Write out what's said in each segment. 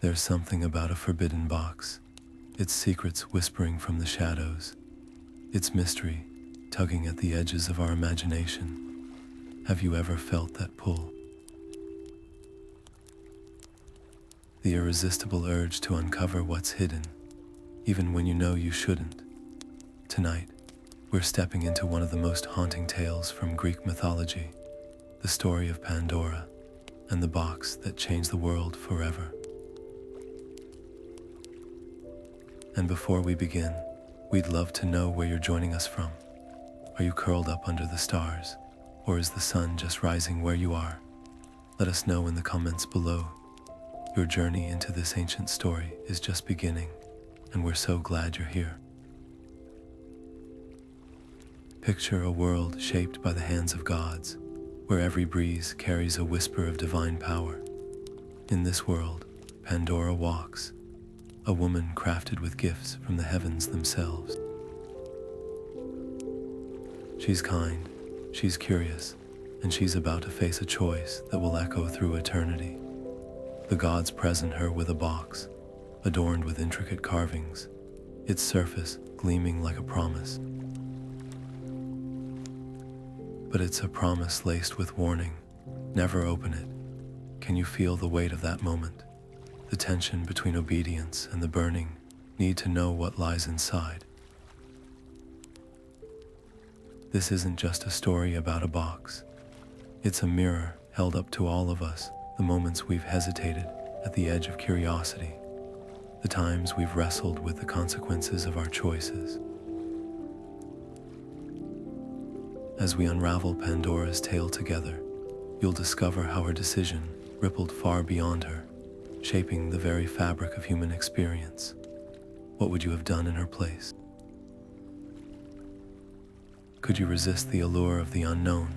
There's something about a forbidden box, its secrets whispering from the shadows, its mystery tugging at the edges of our imagination. Have you ever felt that pull? The irresistible urge to uncover what's hidden, even when you know you shouldn't. Tonight, we're stepping into one of the most haunting tales from Greek mythology, the story of Pandora and the box that changed the world forever. And before we begin, we'd love to know where you're joining us from. Are you curled up under the stars, or is the sun just rising where you are? Let us know in the comments below. Your journey into this ancient story is just beginning, and we're so glad you're here. Picture a world shaped by the hands of gods, where every breeze carries a whisper of divine power. In this world, Pandora walks, a woman crafted with gifts from the heavens themselves. She's kind, she's curious, and she's about to face a choice that will echo through eternity. The gods present her with a box, adorned with intricate carvings, its surface gleaming like a promise. But it's a promise laced with warning. Never open it. Can you feel the weight of that moment? The tension between obedience and the burning need to know what lies inside. This isn't just a story about a box. It's a mirror held up to all of us, the moments we've hesitated at the edge of curiosity, the times we've wrestled with the consequences of our choices. As we unravel Pandora's tale together, you'll discover how her decision rippled far beyond her, shaping the very fabric of human experience. What would you have done in her place? Could you resist the allure of the unknown?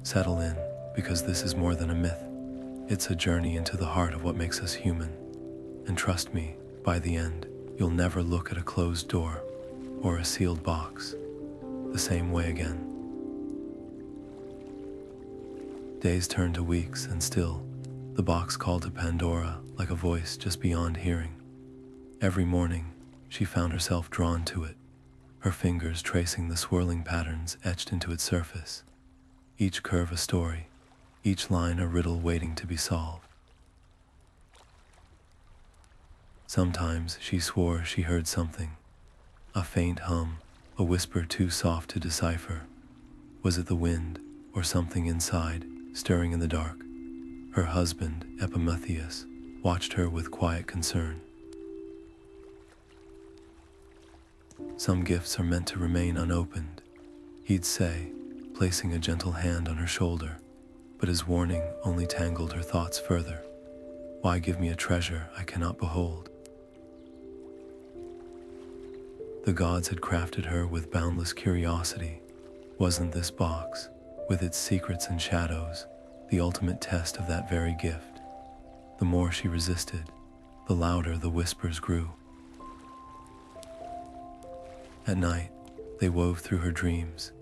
Settle in, because this is more than a myth. It's a journey into the heart of what makes us human. And trust me, by the end, you'll never look at a closed door or a sealed box the same way again. Days turned to weeks, and still, the box called to Pandora like a voice just beyond hearing. Every morning, she found herself drawn to it, her fingers tracing the swirling patterns etched into its surface, each curve a story, each line a riddle waiting to be solved. Sometimes she swore she heard something, a faint hum, a whisper too soft to decipher. Was it the wind or something inside, stirring in the dark? Her husband, Epimetheus, watched her with quiet concern. Some gifts are meant to remain unopened, he'd say, placing a gentle hand on her shoulder, but his warning only tangled her thoughts further. Why give me a treasure I cannot behold? The gods had crafted her with boundless curiosity. Wasn't this box, with its secrets and shadows, the ultimate test of that very gift? The more she resisted, the louder the whispers grew. At night, they wove through her dreams,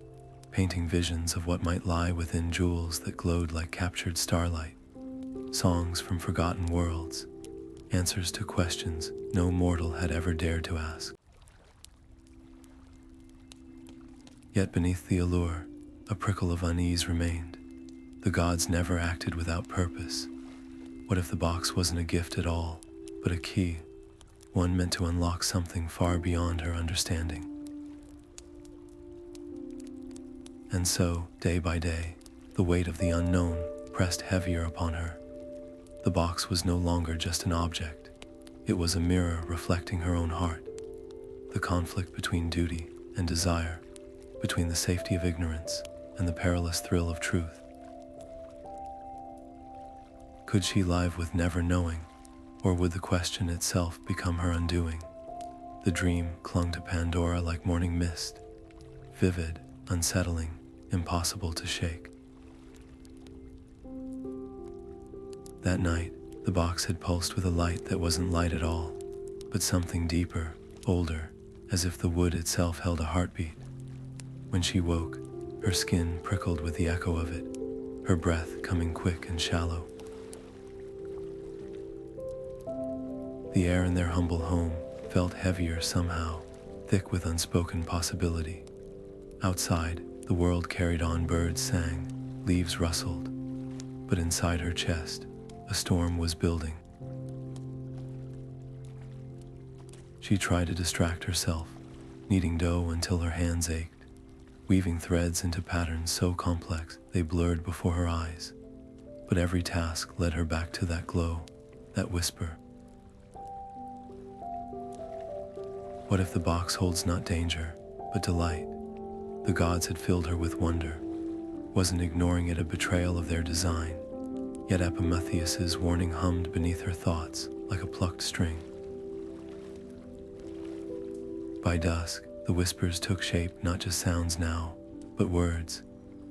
painting visions of what might lie within jewels that glowed like captured starlight, songs from forgotten worlds, answers to questions no mortal had ever dared to ask. Yet beneath the allure, a prickle of unease remained. The gods never acted without purpose. What if the box wasn't a gift at all, but a key, one meant to unlock something far beyond her understanding? And so, day by day, the weight of the unknown pressed heavier upon her. The box was no longer just an object. It was a mirror reflecting her own heart, the conflict between duty and desire, between the safety of ignorance and the perilous thrill of truth. Could she live with never knowing, or would the question itself become her undoing? The dream clung to Pandora like morning mist, vivid, unsettling, impossible to shake. That night, the box had pulsed with a light that wasn't light at all, but something deeper, older, as if the wood itself held a heartbeat. When she woke, her skin prickled with the echo of it, her breath coming quick and shallow. The air in their humble home felt heavier somehow, thick with unspoken possibility. Outside, the world carried on, birds sang, leaves rustled, but inside her chest, a storm was building. She tried to distract herself, kneading dough until her hands ached, weaving threads into patterns so complex they blurred before her eyes. But every task led her back to that glow, that whisper. What if the box holds not danger, but delight? The gods had filled her with wonder. Wasn't ignoring it a betrayal of their design? Yet Epimetheus's warning hummed beneath her thoughts like a plucked string. By dusk, the whispers took shape, not just sounds now, but words.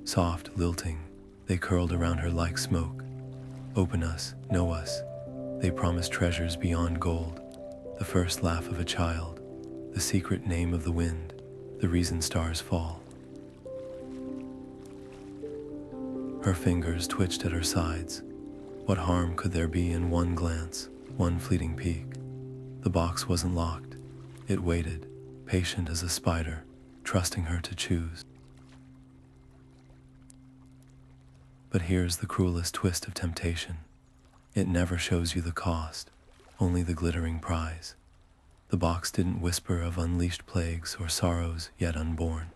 Soft, lilting, they curled around her like smoke. Open us, know us. They promised treasures beyond gold. The first laugh of a child, the secret name of the wind, the reason stars fall. Her fingers twitched at her sides. What harm could there be in one glance, one fleeting peek? The box wasn't locked. It waited, patient as a spider, trusting her to choose. But here's the cruelest twist of temptation. It never shows you the cost, only the glittering prize. The box didn't whisper of unleashed plagues or sorrows yet unborn.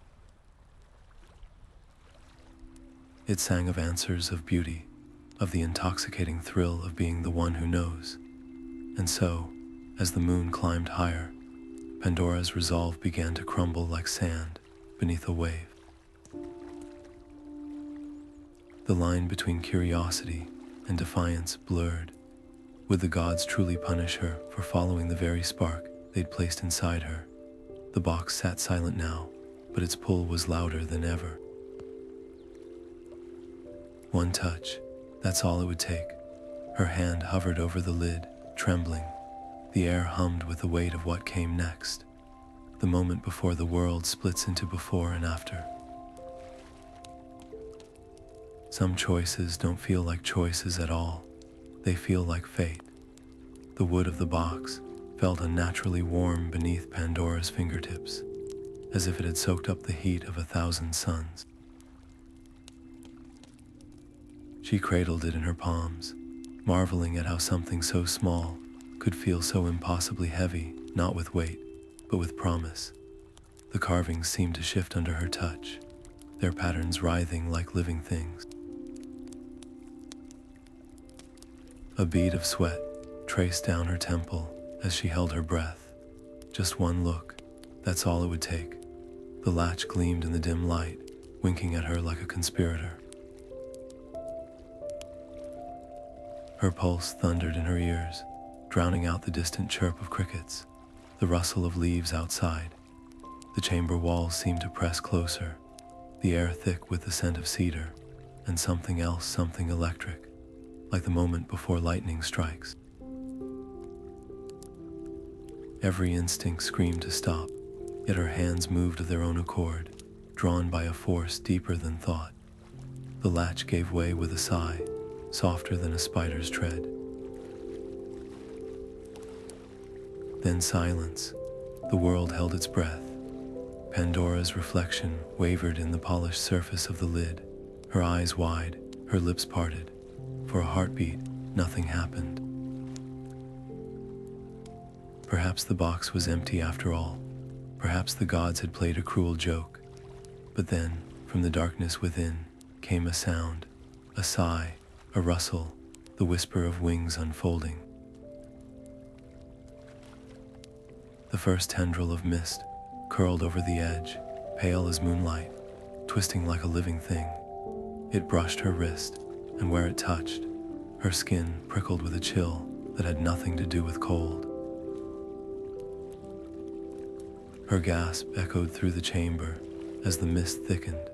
It sang of answers, of beauty, of the intoxicating thrill of being the one who knows. And so, as the moon climbed higher, Pandora's resolve began to crumble like sand beneath a wave. The line between curiosity and defiance blurred. Would the gods truly punish her for following the very spark they'd placed inside her? The box sat silent now, but its pull was louder than ever. One touch, that's all it would take. Her hand hovered over the lid, trembling. The air hummed with the weight of what came next. The moment before the world splits into before and after. Some choices don't feel like choices at all. They feel like fate. The wood of the box felt unnaturally warm beneath Pandora's fingertips, as if it had soaked up the heat of 1,000 suns. She cradled it in her palms, marveling at how something so small could feel so impossibly heavy, not with weight, but with promise. The carvings seemed to shift under her touch, their patterns writhing like living things. A bead of sweat traced down her temple as she held her breath. Just one look, that's all it would take. The latch gleamed in the dim light, winking at her like a conspirator. Her pulse thundered in her ears, drowning out the distant chirp of crickets, the rustle of leaves outside. The chamber walls seemed to press closer, the air thick with the scent of cedar, and something else, something electric, like the moment before lightning strikes. Every instinct screamed to stop, yet her hands moved of their own accord, drawn by a force deeper than thought. The latch gave way with a sigh, softer than a spider's tread. Then silence. The world held its breath. Pandora's reflection wavered in the polished surface of the lid, her eyes wide, her lips parted. For a heartbeat, nothing happened. Perhaps the box was empty after all. Perhaps the gods had played a cruel joke. But then, from the darkness within, came a sound, a sigh, a rustle, the whisper of wings unfolding. The first tendril of mist curled over the edge, pale as moonlight, twisting like a living thing. It brushed her wrist, and where it touched, her skin prickled with a chill that had nothing to do with cold. Her gasp echoed through the chamber as the mist thickened,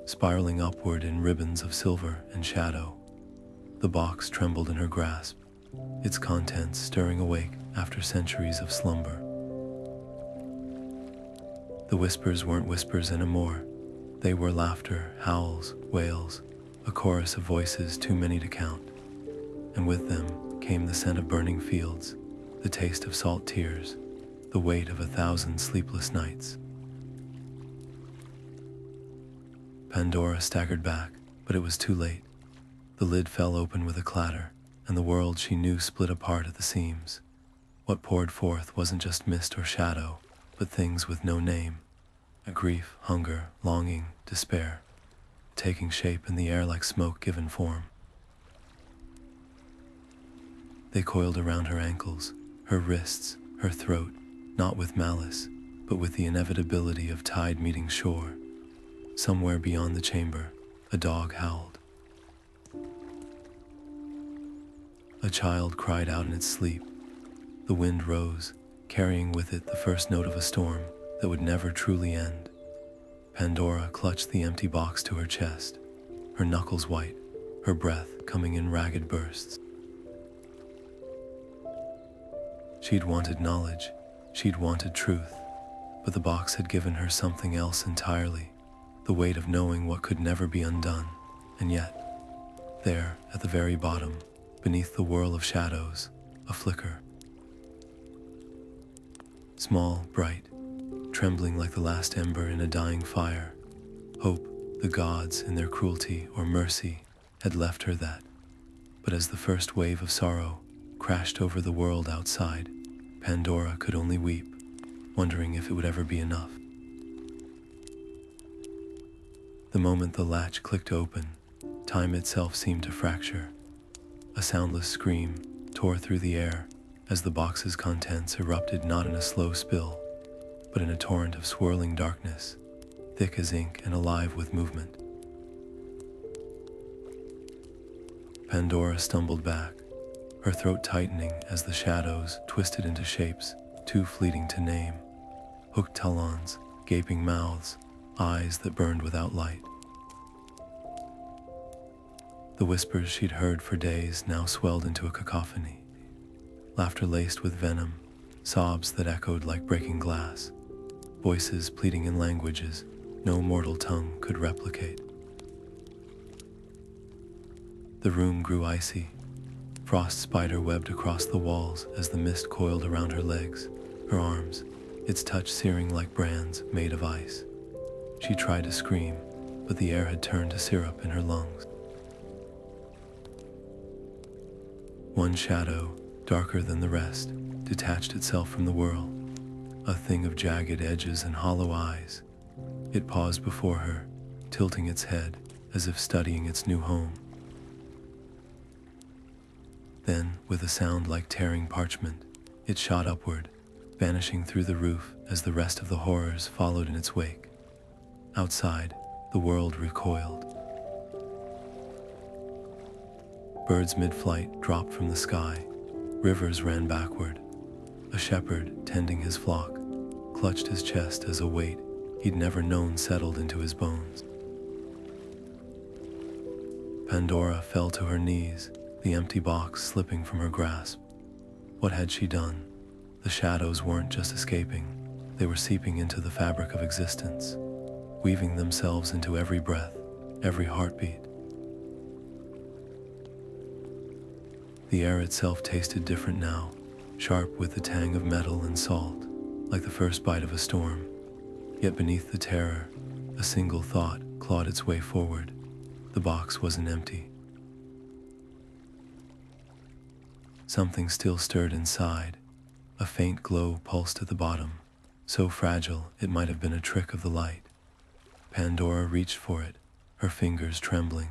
spiraling upward in ribbons of silver and shadow. The box trembled in her grasp, its contents stirring awake after centuries of slumber. The whispers weren't whispers anymore. They were laughter, howls, wails, a chorus of voices too many to count. And with them came the scent of burning fields, the taste of salt tears, the weight of 1,000 sleepless nights. Pandora staggered back, but it was too late. The lid fell open with a clatter, and the world she knew split apart at the seams. What poured forth wasn't just mist or shadow, but things with no name. A grief, hunger, longing, despair, taking shape in the air like smoke given form. They coiled around her ankles, her wrists, her throat, not with malice, but with the inevitability of tide meeting shore. Somewhere beyond the chamber, a dog howled. A child cried out in its sleep. The wind rose, carrying with it the first note of a storm that would never truly end. Pandora clutched the empty box to her chest, her knuckles white, her breath coming in ragged bursts. She'd wanted knowledge, she'd wanted truth, but the box had given her something else entirely, the weight of knowing what could never be undone. And yet, there, at the very bottom, beneath the whirl of shadows, a flicker. Small, bright, trembling like the last ember in a dying fire. Hope, the gods in their cruelty or mercy, had left her that. But as the first wave of sorrow crashed over the world outside, Pandora could only weep, wondering if it would ever be enough. The moment the latch clicked open, time itself seemed to fracture. A soundless scream tore through the air as the box's contents erupted not in a slow spill, but in a torrent of swirling darkness, thick as ink and alive with movement. Pandora stumbled back, her throat tightening as the shadows twisted into shapes too fleeting to name. Hooked talons, gaping mouths, eyes that burned without light. The whispers she'd heard for days now swelled into a cacophony. Laughter laced with venom, sobs that echoed like breaking glass, voices pleading in languages no mortal tongue could replicate. The room grew icy. Frost spider webbed across the walls as the mist coiled around her legs, her arms, its touch searing like brands made of ice. She tried to scream, but the air had turned to syrup in her lungs. One shadow, darker than the rest, detached itself from the whirl, a thing of jagged edges and hollow eyes. It paused before her, tilting its head as if studying its new home. Then, with a sound like tearing parchment, it shot upward, vanishing through the roof as the rest of the horrors followed in its wake. Outside, the world recoiled. Birds mid-flight dropped from the sky. Rivers ran backward. A shepherd, tending his flock, clutched his chest as a weight he'd never known settled into his bones. Pandora fell to her knees, the empty box slipping from her grasp. What had she done? The shadows weren't just escaping, they were seeping into the fabric of existence, weaving themselves into every breath, every heartbeat. The air itself tasted different now, sharp with the tang of metal and salt, like the first bite of a storm. Yet beneath the terror, a single thought clawed its way forward. The box wasn't empty. Something still stirred inside. A faint glow pulsed at the bottom, so fragile it might have been a trick of the light. Pandora reached for it, her fingers trembling.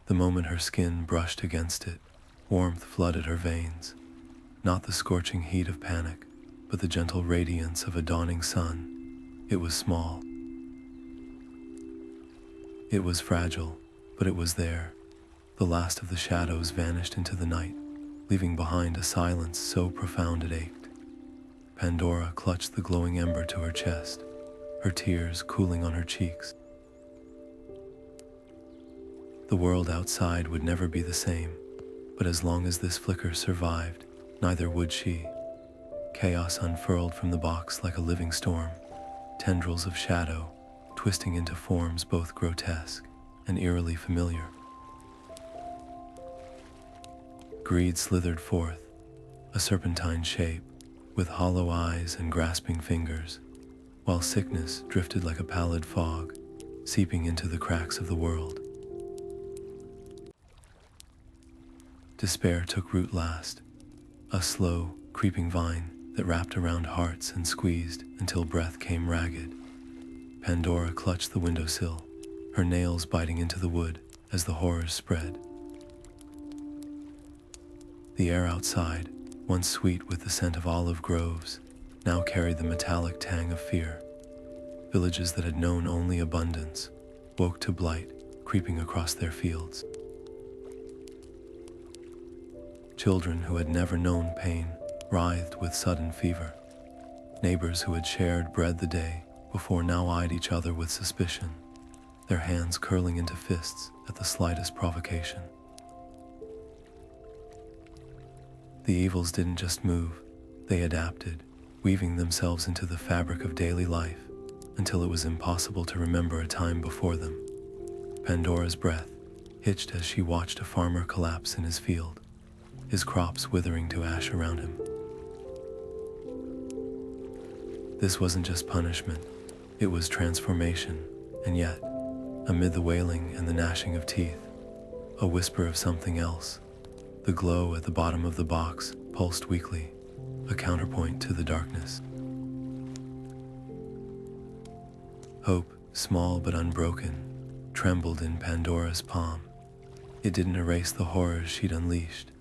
The moment her skin brushed against it, warmth flooded her veins. Not the scorching heat of panic, but the gentle radiance of a dawning sun. It was small. It was fragile, but it was there. The last of the shadows vanished into the night, leaving behind a silence so profound it ached. Pandora clutched the glowing ember to her chest, her tears cooling on her cheeks. The world outside would never be the same, but as long as this flicker survived, neither would she. Chaos unfurled from the box like a living storm, tendrils of shadow, twisting into forms both grotesque and eerily familiar. Greed slithered forth, a serpentine shape, with hollow eyes and grasping fingers, while sickness drifted like a pallid fog, seeping into the cracks of the world. Despair took root last, a slow, creeping vine that wrapped around hearts and squeezed until breath came ragged. Pandora clutched the windowsill, her nails biting into the wood as the horrors spread. The air outside, once sweet with the scent of olive groves, now carried the metallic tang of fear. Villages that had known only abundance woke to blight creeping across their fields. Children who had never known pain writhed with sudden fever. Neighbors who had shared bread the day before now eyed each other with suspicion, their hands curling into fists at the slightest provocation. The evils didn't just move, they adapted, weaving themselves into the fabric of daily life until it was impossible to remember a time before them. Pandora's breath hitched as she watched a farmer collapse in his field, his crops withering to ash around him. This wasn't just punishment, it was transformation, and yet, amid the wailing and the gnashing of teeth, a whisper of something else. The glow at the bottom of the box pulsed weakly, a counterpoint to the darkness. Hope, small but unbroken, trembled in Pandora's palm. It didn't erase the horrors she'd unleashed,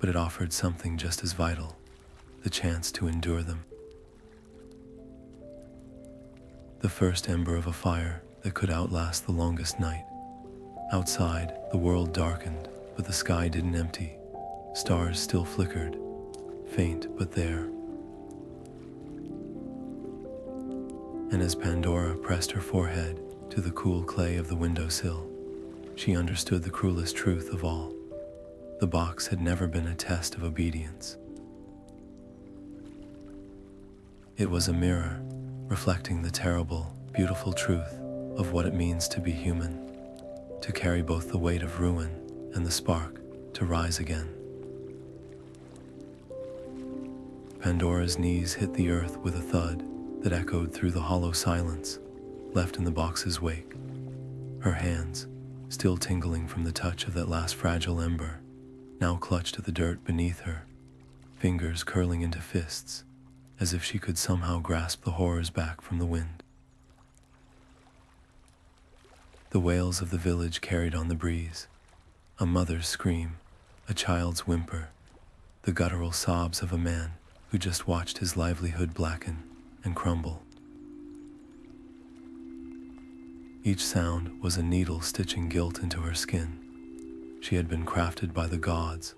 but it offered something just as vital, the chance to endure them. The first ember of a fire that could outlast the longest night. Outside, the world darkened, but the sky didn't empty. Stars still flickered, faint but there. And as Pandora pressed her forehead to the cool clay of the windowsill, she understood the cruelest truth of all. The box had never been a test of obedience. It was a mirror, reflecting the terrible, beautiful truth of what it means to be human, to carry both the weight of ruin and the spark to rise again. Pandora's knees hit the earth with a thud that echoed through the hollow silence left in the box's wake. Her hands, still tingling from the touch of that last fragile ember, now clutched at the dirt beneath her, fingers curling into fists, as if she could somehow grasp the horrors back from the wind. The wails of the village carried on the breeze, a mother's scream, a child's whimper, the guttural sobs of a man who just watched his livelihood blacken and crumble. Each sound was a needle stitching guilt into her skin. She had been crafted by the gods,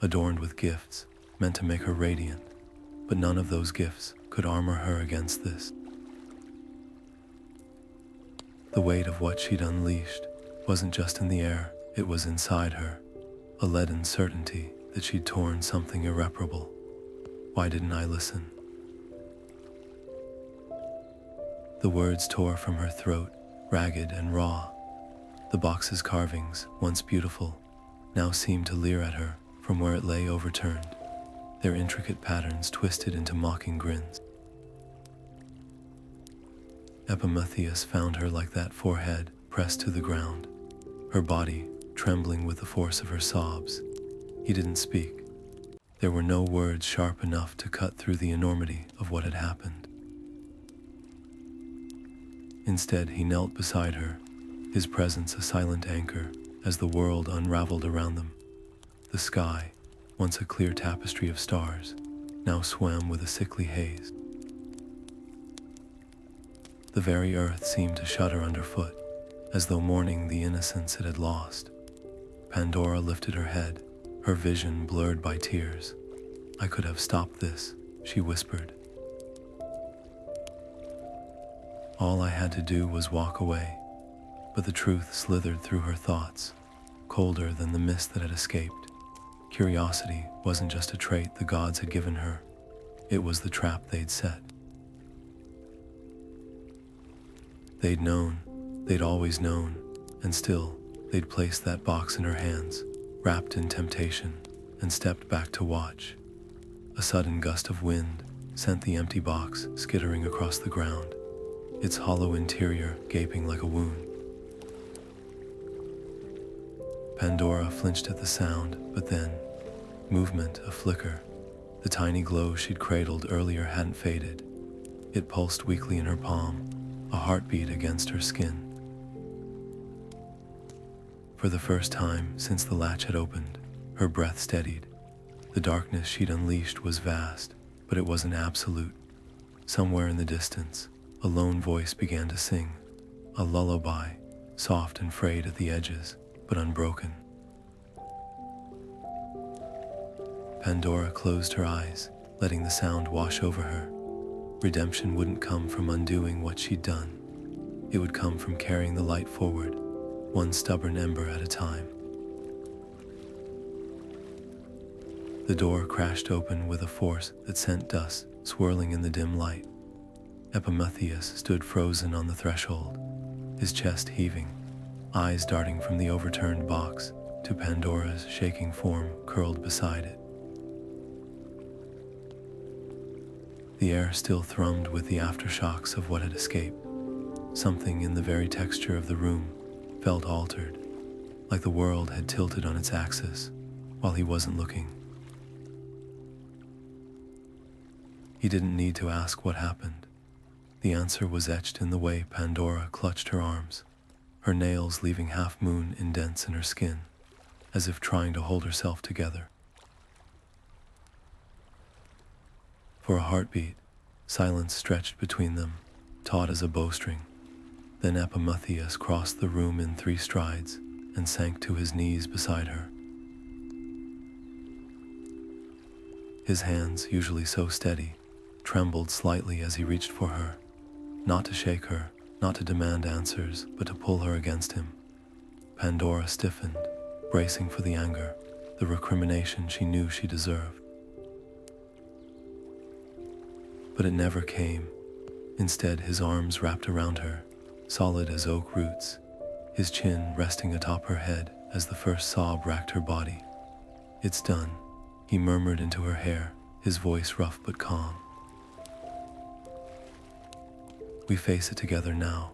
adorned with gifts meant to make her radiant, but none of those gifts could armor her against this. The weight of what she'd unleashed wasn't just in the air, it was inside her, a leaden certainty that she'd torn something irreparable. Why didn't I listen? The words tore from her throat, ragged and raw. The box's carvings, once beautiful, now seemed to leer at her from where it lay overturned, their intricate patterns twisted into mocking grins. Epimetheus found her like that, forehead pressed to the ground, her body trembling with the force of her sobs. He didn't speak. There were no words sharp enough to cut through the enormity of what had happened. Instead, he knelt beside her, his presence a silent anchor as the world unraveled around them. The sky, once a clear tapestry of stars, now swam with a sickly haze. The very earth seemed to shudder underfoot, as though mourning the innocence it had lost. Pandora lifted her head, her vision blurred by tears. "I could have stopped this," she whispered. All I had to do was walk away, but the truth slithered through her thoughts, colder than the mist that had escaped. Curiosity wasn't just a trait the gods had given her, it was the trap they'd set. They'd known, they'd always known, and still, they'd placed that box in her hands, wrapped in temptation, and stepped back to watch. A sudden gust of wind sent the empty box skittering across the ground, its hollow interior gaping like a wound. Pandora flinched at the sound, but then, movement, a flicker. The tiny glow she'd cradled earlier hadn't faded. It pulsed weakly in her palm, a heartbeat against her skin. For the first time since the latch had opened, her breath steadied. The darkness she'd unleashed was vast, but it wasn't absolute. Somewhere in the distance, a lone voice began to sing, a lullaby, soft and frayed at the edges, but unbroken. Pandora closed her eyes, letting the sound wash over her. Redemption wouldn't come from undoing what she'd done. It would come from carrying the light forward, one stubborn ember at a time. The door crashed open with a force that sent dust swirling in the dim light. Epimetheus stood frozen on the threshold, his chest heaving, eyes darting from the overturned box to Pandora's shaking form curled beside it. The air still thrummed with the aftershocks of what had escaped. Something in the very texture of the room felt altered, like the world had tilted on its axis while he wasn't looking. He didn't need to ask what happened. The answer was etched in the way Pandora clutched her arms, her nails leaving half-moon indents in her skin, as if trying to hold herself together. For a heartbeat, silence stretched between them, taut as a bowstring. Then Epimetheus crossed the room in 3 strides and sank to his knees beside her. His hands, usually so steady, trembled slightly as he reached for her, not to shake her, not to demand answers, but to pull her against him. Pandora stiffened, bracing for the anger, the recrimination she knew she deserved. But it never came. Instead, his arms wrapped around her, solid as oak roots, his chin resting atop her head as the first sob racked her body. "It's done," he murmured into her hair, his voice rough but calm. "We face it together now."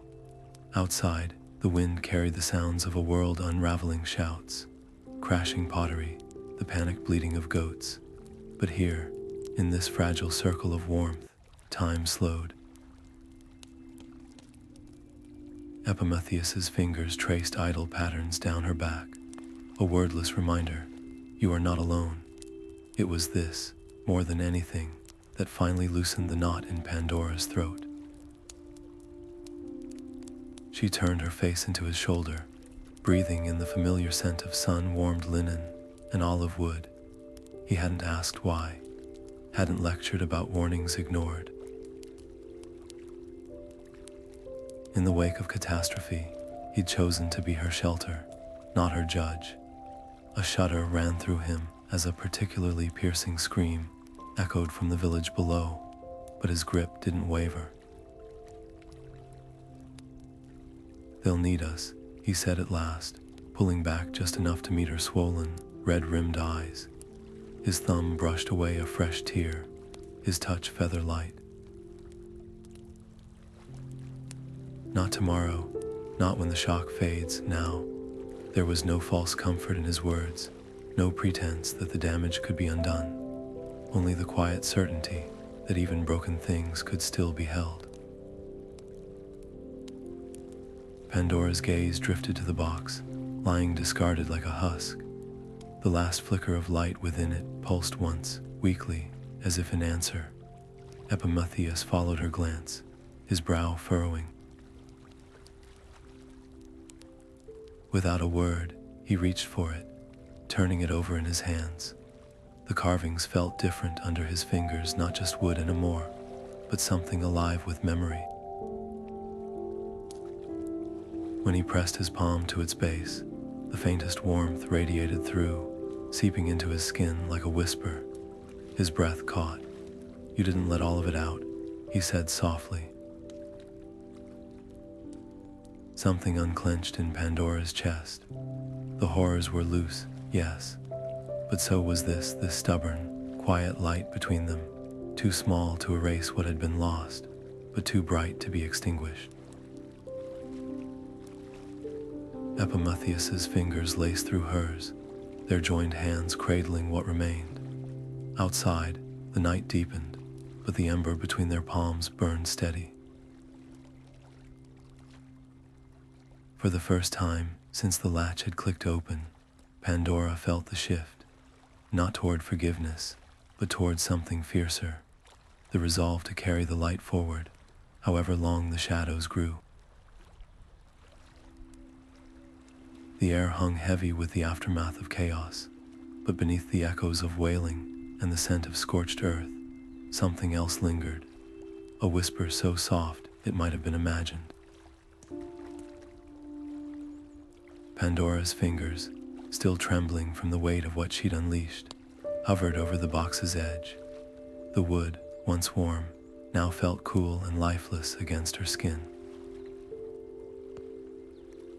Outside, the wind carried the sounds of a world unraveling shouts, crashing pottery, the panicked bleating of goats. But here, in this fragile circle of warmth, time slowed. Epimetheus's fingers traced idle patterns down her back, a wordless reminder, you are not alone. It was this, more than anything, that finally loosened the knot in Pandora's throat. She turned her face into his shoulder, breathing in the familiar scent of sun-warmed linen and olive wood. He hadn't asked why, hadn't lectured about warnings ignored. In the wake of catastrophe, he'd chosen to be her shelter, not her judge. A shudder ran through him as a particularly piercing scream echoed from the village below, but his grip didn't waver. "They'll need us," he said at last, pulling back just enough to meet her swollen, red-rimmed eyes. His thumb brushed away a fresh tear, his touch feather light. "Not tomorrow, not when the shock fades, now." There was no false comfort in his words, no pretense that the damage could be undone, only the quiet certainty that even broken things could still be held. Pandora's gaze drifted to the box, lying discarded like a husk. The last flicker of light within it pulsed once, weakly, as if in answer. Epimetheus followed her glance, his brow furrowing. Without a word, he reached for it, turning it over in his hands. The carvings felt different under his fingers, not just wood anymore, but something alive with memory. When he pressed his palm to its base, the faintest warmth radiated through, seeping into his skin like a whisper. His breath caught. "You didn't let all of it out," he said softly. Something unclenched in Pandora's chest. The horrors were loose, yes, But so was this stubborn, quiet light between them, too small to erase what had been lost, but too bright to be extinguished. Epimetheus's fingers laced through hers, their joined hands cradling what remained. Outside, the night deepened, but the ember between their palms burned steady. For the first time since the latch had clicked open, Pandora felt the shift, not toward forgiveness, but toward something fiercer, the resolve to carry the light forward, however long the shadows grew. The air hung heavy with the aftermath of chaos, but beneath the echoes of wailing and the scent of scorched earth, something else lingered, a whisper so soft it might have been imagined. Pandora's fingers, still trembling from the weight of what she'd unleashed, hovered over the box's edge. The wood, once warm, now felt cool and lifeless against her skin.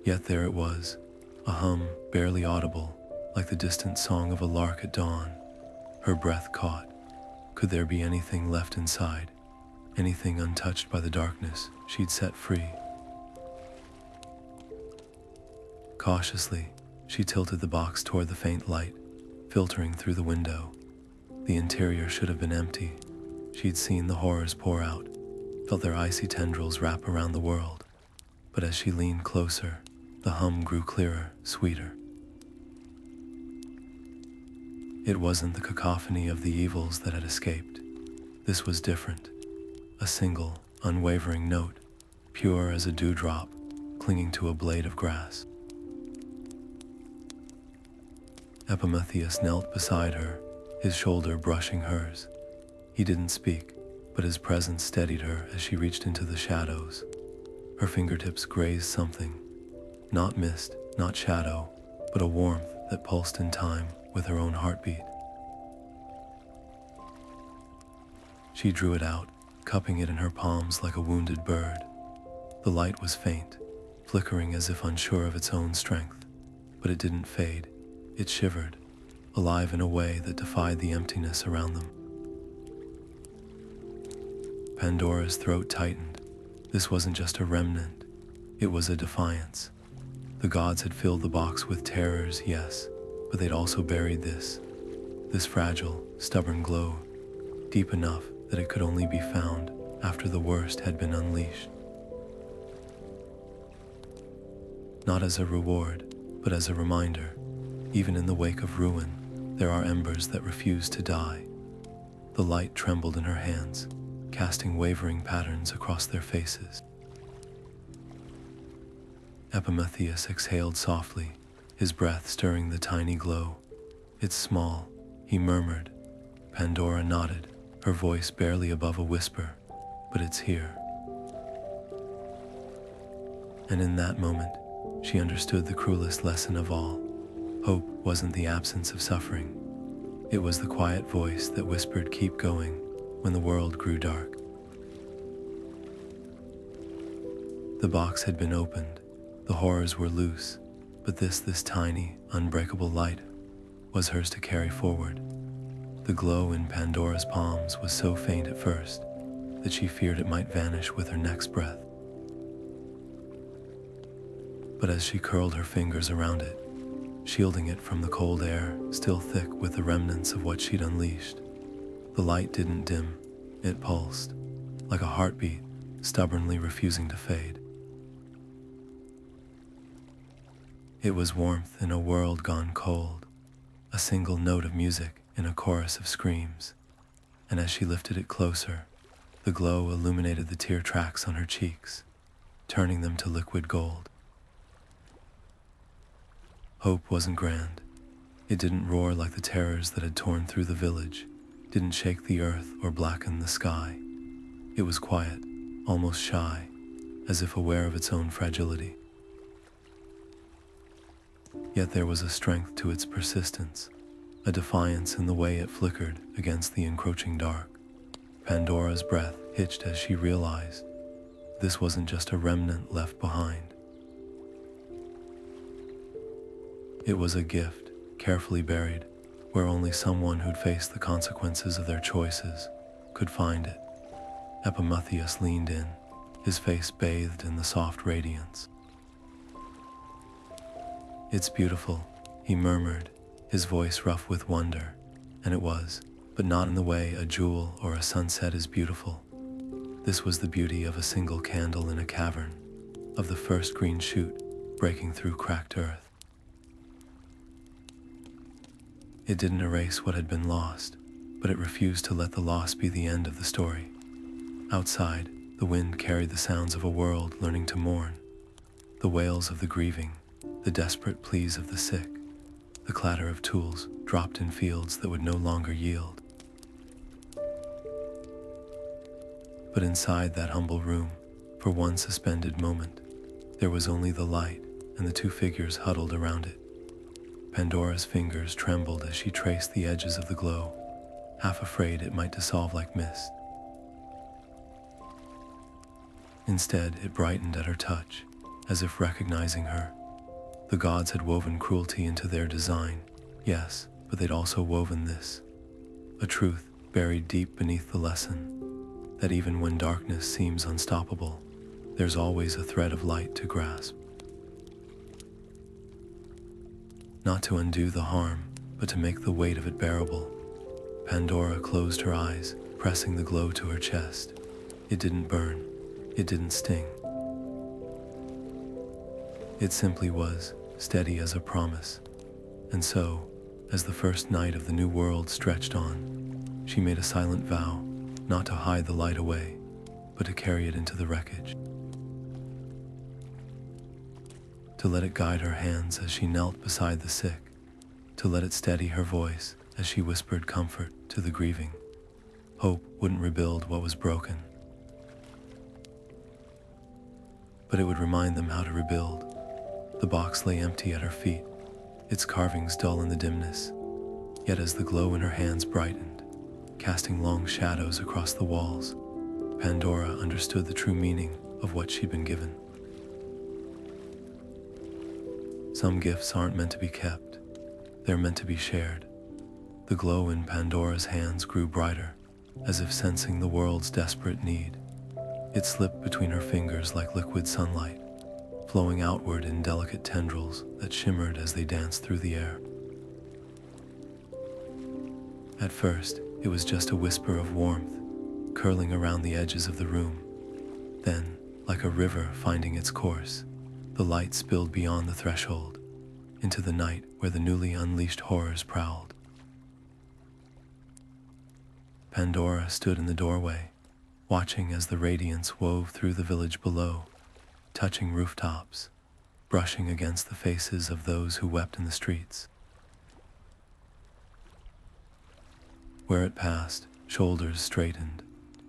Yet there it was, a hum barely audible, like the distant song of a lark at dawn. Her breath caught. Could there be anything left inside? Anything untouched by the darkness she'd set free? Cautiously, she tilted the box toward the faint light, filtering through the window. The interior should have been empty. She'd seen the horrors pour out, felt their icy tendrils wrap around the world. But as she leaned closer, the hum grew clearer, sweeter. It wasn't the cacophony of the evils that had escaped. This was different. A single, unwavering note, pure as a dewdrop, clinging to a blade of grass. Epimetheus knelt beside her, his shoulder brushing hers. He didn't speak, but his presence steadied her as she reached into the shadows. Her fingertips grazed something. Not mist, not shadow, but a warmth that pulsed in time with her own heartbeat. She drew it out, cupping it in her palms like a wounded bird. The light was faint, flickering as if unsure of its own strength, but it didn't fade. It shivered, alive in a way that defied the emptiness around them. Pandora's throat tightened. This wasn't just a remnant, it was a defiance. The gods had filled the box with terrors, yes, but they'd also buried this fragile, stubborn glow, deep enough that it could only be found after the worst had been unleashed. Not as a reward, but as a reminder, even in the wake of ruin, there are embers that refuse to die. The light trembled in her hands, casting wavering patterns across their faces. Epimetheus exhaled softly, his breath stirring the tiny glow. "It's small," he murmured. Pandora nodded, her voice barely above a whisper, "But it's here." And in that moment, she understood the cruelest lesson of all. Hope wasn't the absence of suffering. It was the quiet voice that whispered, "Keep going," when the world grew dark. The box had been opened. The horrors were loose, but this tiny, unbreakable light was hers to carry forward. The glow in Pandora's palms was so faint at first that she feared it might vanish with her next breath. But as she curled her fingers around it, shielding it from the cold air still thick with the remnants of what she'd unleashed, the light didn't dim, it pulsed, like a heartbeat stubbornly refusing to fade. It was warmth in a world gone cold, a single note of music in a chorus of screams, and as she lifted it closer, the glow illuminated the tear tracks on her cheeks, turning them to liquid gold. Hope wasn't grand. It didn't roar like the terrors that had torn through the village, didn't shake the earth or blacken the sky. It was quiet, almost shy, as if aware of its own fragility. Yet there was a strength to its persistence, a defiance in the way it flickered against the encroaching dark. Pandora's breath hitched as she realized this wasn't just a remnant left behind. It was a gift, carefully buried, where only someone who'd faced the consequences of their choices could find it. Epimetheus leaned in, his face bathed in the soft radiance. "It's beautiful," he murmured, his voice rough with wonder, and it was, but not in the way a jewel or a sunset is beautiful. This was the beauty of a single candle in a cavern, of the first green shoot breaking through cracked earth. It didn't erase what had been lost, but it refused to let the loss be the end of the story. Outside, the wind carried the sounds of a world learning to mourn, the wails of the grieving, the desperate pleas of the sick, the clatter of tools dropped in fields that would no longer yield. But inside that humble room, for one suspended moment, there was only the light and the two figures huddled around it. Pandora's fingers trembled as she traced the edges of the glow, half afraid it might dissolve like mist. Instead, it brightened at her touch, as if recognizing her. The gods had woven cruelty into their design, yes, but they'd also woven this, a truth buried deep beneath the lesson, that even when darkness seems unstoppable, there's always a thread of light to grasp. Not to undo the harm, but to make the weight of it bearable. Pandora closed her eyes, pressing the glow to her chest. It didn't burn. It didn't sting. It simply was, steady as a promise. And so, as the first night of the new world stretched on, she made a silent vow, not to hide the light away, but to carry it into the wreckage. To let it guide her hands as she knelt beside the sick, to let it steady her voice as she whispered comfort to the grieving. Hope wouldn't rebuild what was broken, but it would remind them how to rebuild. The box lay empty at her feet, its carvings dull in the dimness, yet as the glow in her hands brightened, casting long shadows across the walls, Pandora understood the true meaning of what she'd been given. Some gifts aren't meant to be kept, they're meant to be shared. The glow in Pandora's hands grew brighter, as if sensing the world's desperate need. It slipped between her fingers like liquid sunlight, flowing outward in delicate tendrils that shimmered as they danced through the air. At first, it was just a whisper of warmth, curling around the edges of the room. Then, like a river finding its course, the light spilled beyond the threshold, into the night where the newly unleashed horrors prowled. Pandora stood in the doorway, watching as the radiance wove through the village below, touching rooftops, brushing against the faces of those who wept in the streets. Where it passed, shoulders straightened,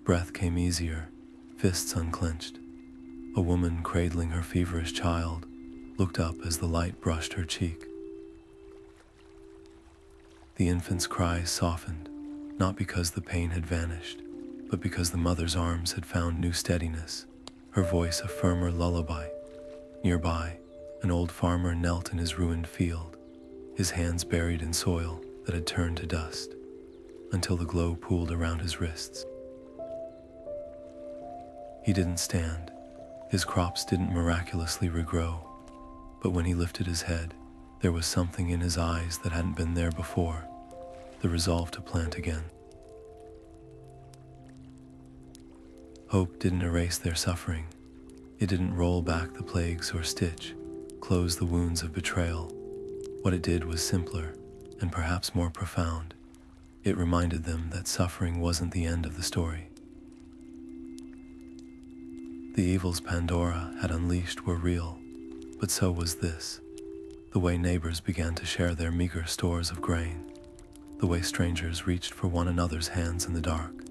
breath came easier, fists unclenched. A woman cradling her feverish child looked up as the light brushed her cheek. The infant's cries softened, not because the pain had vanished, but because the mother's arms had found new steadiness, her voice a firmer lullaby. Nearby, an old farmer knelt in his ruined field, his hands buried in soil that had turned to dust, until the glow pooled around his wrists. He didn't stand. His crops didn't miraculously regrow, but when he lifted his head, there was something in his eyes that hadn't been there before, the resolve to plant again. Hope didn't erase their suffering. It didn't roll back the plagues or stitch, close the wounds of betrayal. What it did was simpler, and perhaps more profound. It reminded them that suffering wasn't the end of the story. The evils Pandora had unleashed were real, but so was this. The way neighbors began to share their meager stores of grain, the way strangers reached for one another's hands in the dark,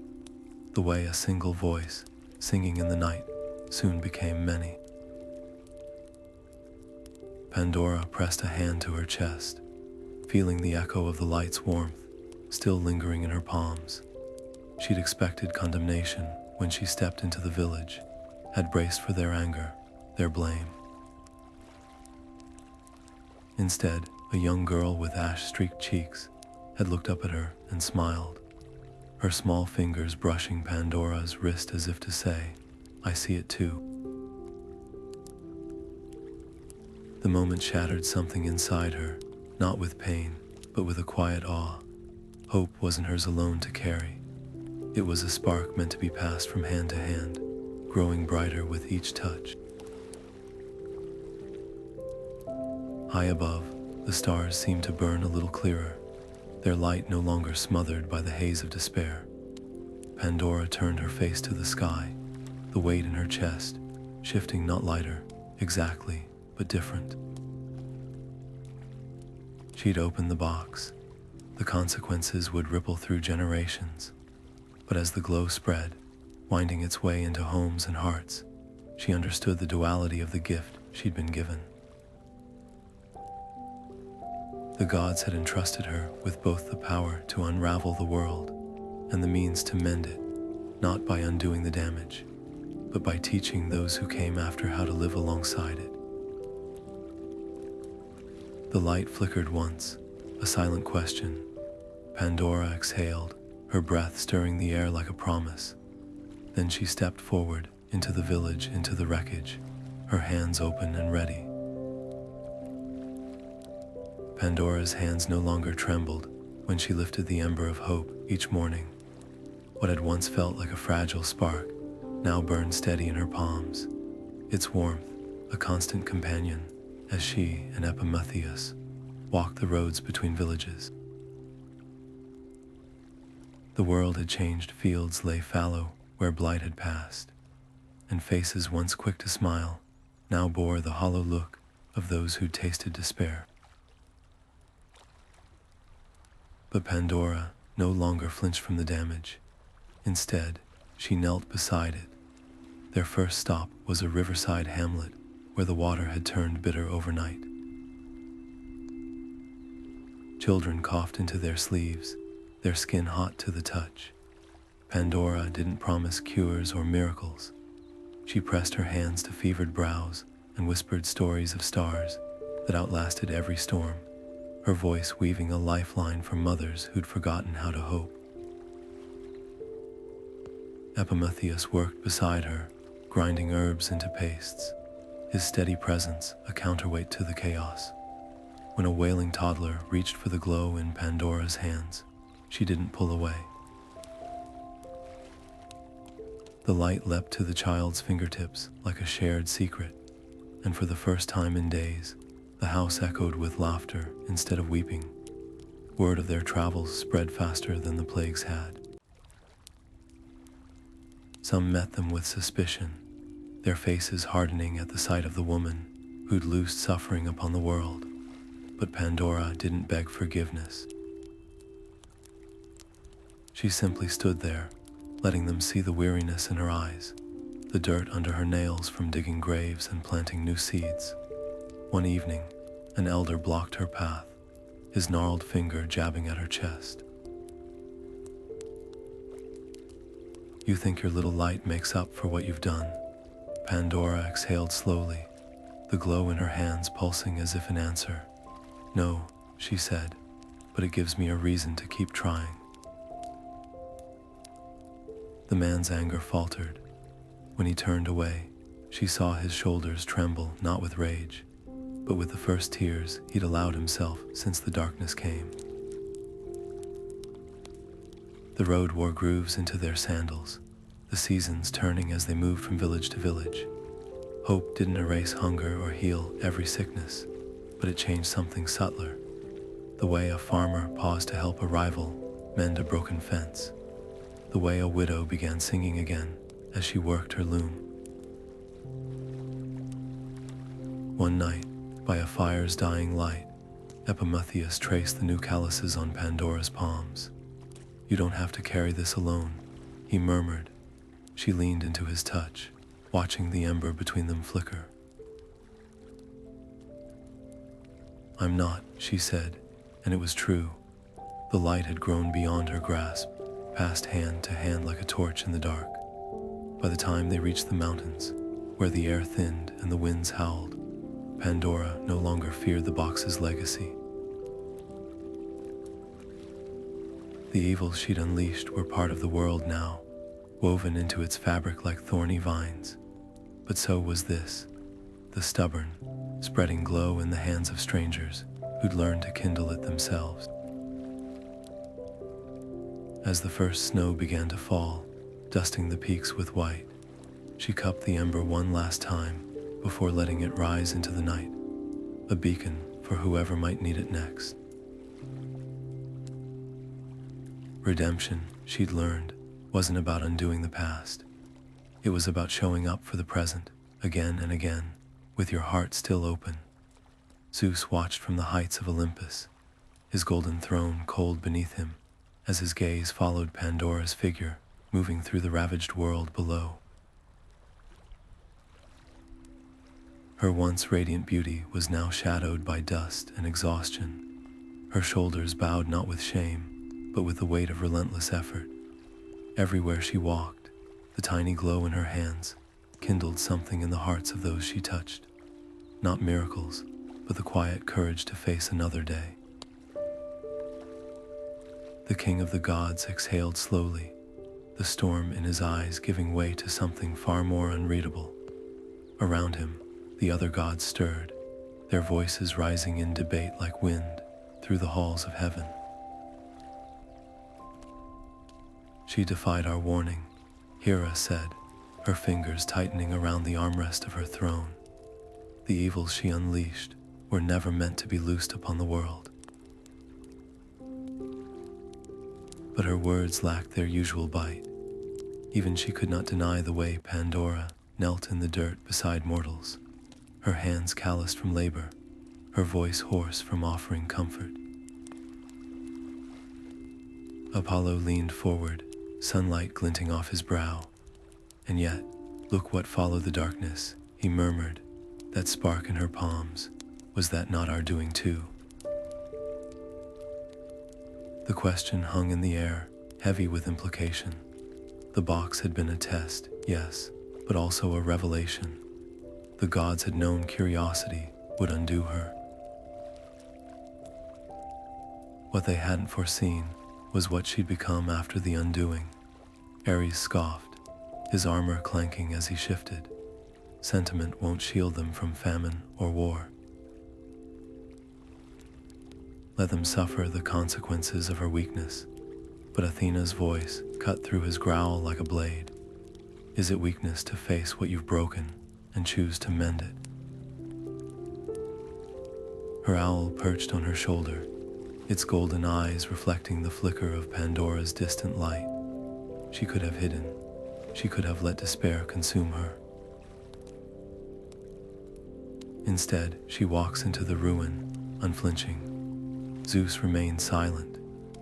the way a single voice, singing in the night, soon became many. Pandora pressed a hand to her chest, feeling the echo of the light's warmth still lingering in her palms. She'd expected condemnation when she stepped into the village, had braced for their anger, their blame. Instead, a young girl with ash-streaked cheeks, had looked up at her and smiled, her small fingers brushing Pandora's wrist as if to say, "I see it too." The moment shattered something inside her, not with pain, but with a quiet awe. Hope wasn't hers alone to carry. It was a spark meant to be passed from hand to hand, growing brighter with each touch. High above, the stars seemed to burn a little clearer, their light no longer smothered by the haze of despair. Pandora turned her face to the sky, the weight in her chest, shifting not lighter, exactly, but different. She'd opened the box. The consequences would ripple through generations. But as the glow spread, winding its way into homes and hearts, she understood the duality of the gift she'd been given. The gods had entrusted her with both the power to unravel the world and the means to mend it, not by undoing the damage, but by teaching those who came after how to live alongside it. The light flickered once, a silent question. Pandora exhaled, her breath stirring the air like a promise. Then she stepped forward, into the village, into the wreckage, her hands open and ready. Pandora's hands no longer trembled when she lifted the ember of hope each morning. What had once felt like a fragile spark now burned steady in her palms, its warmth a constant companion as she and Epimetheus walked the roads between villages. The world had changed, fields lay fallow where blight had passed, and faces once quick to smile now bore the hollow look of those who'd tasted despair. But Pandora no longer flinched from the damage. Instead, she knelt beside it. Their first stop was a riverside hamlet where the water had turned bitter overnight. Children coughed into their sleeves, their skin hot to the touch. Pandora didn't promise cures or miracles. She pressed her hands to fevered brows and whispered stories of stars that outlasted every storm, her voice weaving a lifeline for mothers who'd forgotten how to hope. Epimetheus worked beside her, grinding herbs into pastes, his steady presence a counterweight to the chaos. When a wailing toddler reached for the glow in Pandora's hands, she didn't pull away. The light leapt to the child's fingertips like a shared secret, and for the first time in days, the house echoed with laughter instead of weeping. Word of their travels spread faster than the plagues had. Some met them with suspicion, their faces hardening at the sight of the woman who'd loosed suffering upon the world. But Pandora didn't beg forgiveness. She simply stood there, letting them see the weariness in her eyes, the dirt under her nails from digging graves and planting new seeds. One evening, an elder blocked her path, his gnarled finger jabbing at her chest. "You think your little light makes up for what you've done?" Pandora exhaled slowly, the glow in her hands pulsing as if in answer. "No," she said, "but it gives me a reason to keep trying." The man's anger faltered. When he turned away, she saw his shoulders tremble not with rage, but with the first tears he'd allowed himself since the darkness came. The road wore grooves into their sandals, the seasons turning as they moved from village to village. Hope didn't erase hunger or heal every sickness, but it changed something subtler. The way a farmer paused to help a rival mend a broken fence. The way a widow began singing again as she worked her loom. One night, by a fire's dying light, Epimetheus traced the new calluses on Pandora's palms. "You don't have to carry this alone," he murmured. She leaned into his touch, watching the ember between them flicker. "I'm not," she said, and it was true. The light had grown beyond her grasp, passed hand to hand like a torch in the dark. By the time they reached the mountains, where the air thinned and the winds howled, Pandora no longer feared the box's legacy. The evils she'd unleashed were part of the world now, woven into its fabric like thorny vines. But so was this, the stubborn, spreading glow in the hands of strangers who'd learned to kindle it themselves. As the first snow began to fall, dusting the peaks with white, she cupped the ember one last time before letting it rise into the night, a beacon for whoever might need it next. Redemption, she'd learned, wasn't about undoing the past. It was about showing up for the present, again and again, with your heart still open. Zeus watched from the heights of Olympus, his golden throne cold beneath him, as his gaze followed Pandora's figure moving through the ravaged world below. Her once radiant beauty was now shadowed by dust and exhaustion. Her shoulders bowed not with shame, but with the weight of relentless effort. Everywhere she walked, the tiny glow in her hands kindled something in the hearts of those she touched. Not miracles, but the quiet courage to face another day. The king of the gods exhaled slowly, the storm in his eyes giving way to something far more unreadable. Around him, the other gods stirred, their voices rising in debate like wind through the halls of heaven. She defied our warning, Hera said, her fingers tightening around the armrest of her throne. The evils she unleashed were never meant to be loosed upon the world. But her words lacked their usual bite. Even she could not deny the way Pandora knelt in the dirt beside mortals, her hands calloused from labor, her voice hoarse from offering comfort. Apollo leaned forward, sunlight glinting off his brow. And yet, look what followed the darkness, he murmured, that spark in her palms, was that not our doing too? The question hung in the air, heavy with implication. The box had been a test, yes, but also a revelation. The gods had known curiosity would undo her. What they hadn't foreseen was what she'd become after the undoing. Ares scoffed, his armor clanking as he shifted. Sentiment won't shield them from famine or war. Let them suffer the consequences of her weakness. But Athena's voice cut through his growl like a blade. Is it weakness to face what you've broken and choose to mend it? Her owl perched on her shoulder, its golden eyes reflecting the flicker of Pandora's distant light. She could have hidden. She could have let despair consume her. Instead, she walks into the ruin, unflinching. Zeus remained silent,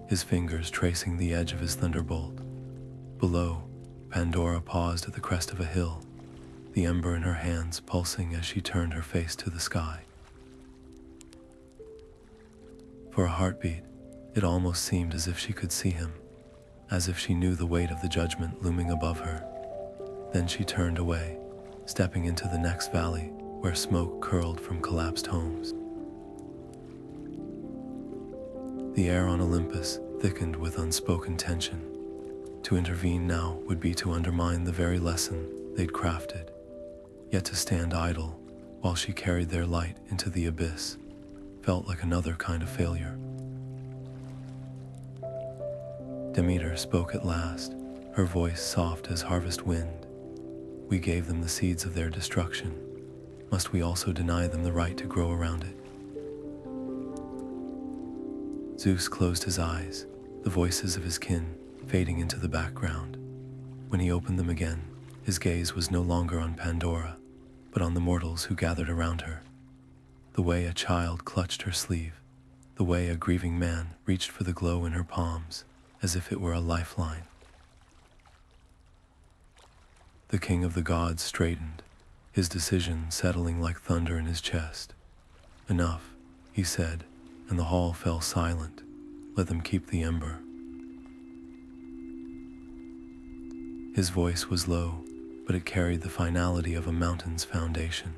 his fingers tracing the edge of his thunderbolt. Below, Pandora paused at the crest of a hill, the ember in her hands pulsing as she turned her face to the sky. For a heartbeat, it almost seemed as if she could see him, as if she knew the weight of the judgment looming above her. Then she turned away, stepping into the next valley where smoke curled from collapsed homes. The air on Olympus thickened with unspoken tension. To intervene now would be to undermine the very lesson they'd crafted. Yet to stand idle while she carried their light into the abyss felt like another kind of failure. Demeter spoke at last, her voice soft as harvest wind. We gave them the seeds of their destruction. Must we also deny them the right to grow around it? Zeus closed his eyes, the voices of his kin fading into the background. When he opened them again, his gaze was no longer on Pandora, but on the mortals who gathered around her. The way a child clutched her sleeve, the way a grieving man reached for the glow in her palms, as if it were a lifeline. The king of the gods straightened, his decision settling like thunder in his chest. Enough, he said, and the hall fell silent. Let them keep the ember. His voice was low, but it carried the finality of a mountain's foundation.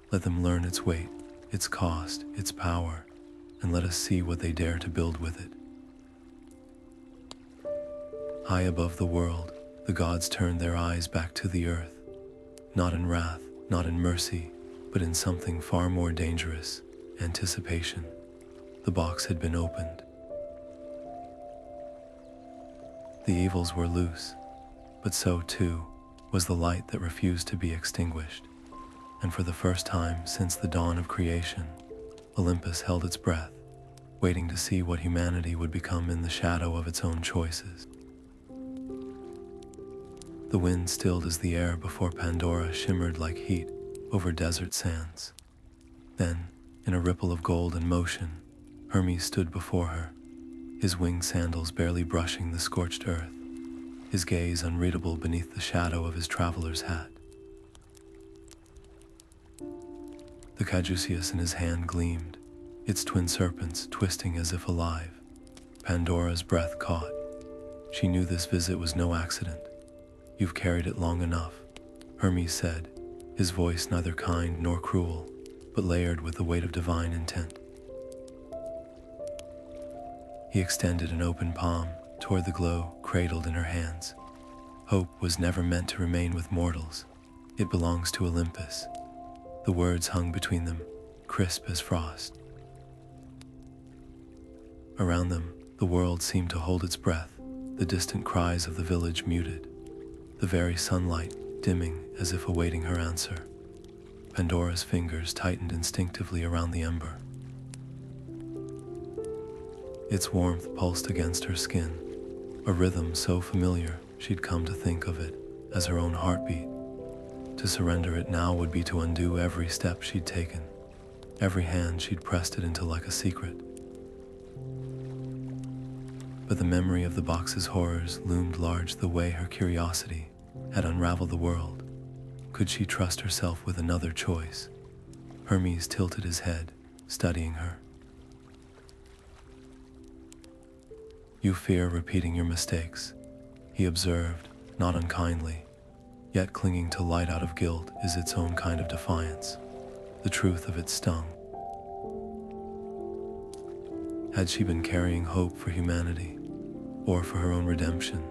Let them learn its weight, its cost, its power, and let us see what they dare to build with it. High above the world, the gods turned their eyes back to the earth, not in wrath, not in mercy, but in something far more dangerous: anticipation. The box had been opened. The evils were loose, but so too was the light that refused to be extinguished. And for the first time since the dawn of creation, Olympus held its breath, waiting to see what humanity would become in the shadow of its own choices. The wind stilled as the air before Pandora shimmered like heat over desert sands. Then, in a ripple of gold and motion, Hermes stood before her, his winged sandals barely brushing the scorched earth, his gaze unreadable beneath the shadow of his traveler's hat. The caduceus in his hand gleamed, its twin serpents twisting as if alive. Pandora's breath caught. She knew this visit was no accident. "You've carried it long enough," Hermes said, his voice neither kind nor cruel, but layered with the weight of divine intent. He extended an open palm toward the glow cradled in her hands. "Hope was never meant to remain with mortals. It belongs to Olympus." The words hung between them, crisp as frost. Around them, the world seemed to hold its breath, the distant cries of the village muted, the very sunlight dimming as if awaiting her answer. Pandora's fingers tightened instinctively around the ember. Its warmth pulsed against her skin, a rhythm so familiar she'd come to think of it as her own heartbeat. To surrender it now would be to undo every step she'd taken, every hand she'd pressed it into like a secret. But the memory of the box's horrors loomed large the way her curiosity had unraveled the world. Could she trust herself with another choice? Hermes tilted his head, studying her. "You fear repeating your mistakes," he observed, not unkindly. "Yet clinging to light out of guilt is its own kind of defiance." The truth of it stung. Had she been carrying hope for humanity, or for her own redemption?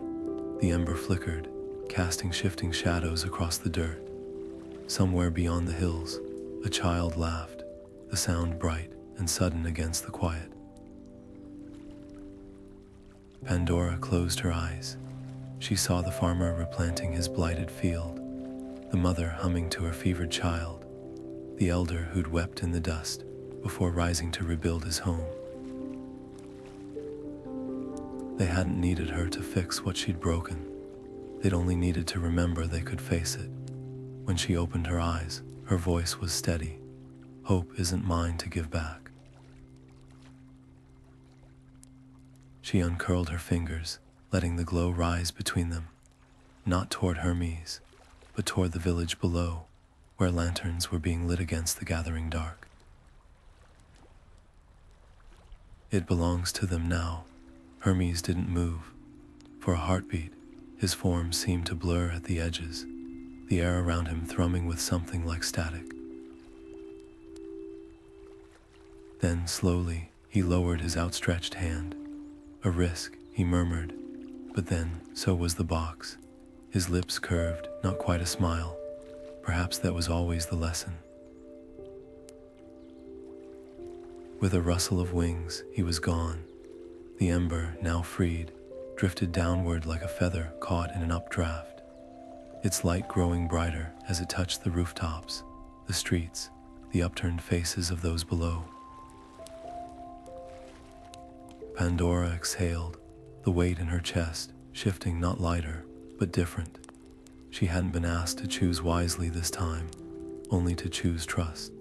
The ember flickered, casting shifting shadows across the dirt. Somewhere beyond the hills, a child laughed, the sound bright and sudden against the quiet. Pandora closed her eyes. She saw the farmer replanting his blighted field, the mother humming to her fevered child, the elder who'd wept in the dust before rising to rebuild his home. They hadn't needed her to fix what she'd broken. They'd only needed to remember they could face it. When she opened her eyes, her voice was steady. "Hope isn't mine to give back." She uncurled her fingers, letting the glow rise between them, not toward Hermes, but toward the village below, where lanterns were being lit against the gathering dark. "It belongs to them now." Hermes didn't move. For a heartbeat, his form seemed to blur at the edges, the air around him thrumming with something like static. Then, slowly, he lowered his outstretched hand. "A risk," he murmured, but then, so was the box. His lips curved, not quite a smile. Perhaps that was always the lesson. With a rustle of wings, he was gone. The ember, now freed, drifted downward like a feather caught in an updraft, its light growing brighter as it touched the rooftops, the streets, the upturned faces of those below. Pandora exhaled, the weight in her chest shifting not lighter, but different. She hadn't been asked to choose wisely this time, only to choose trust.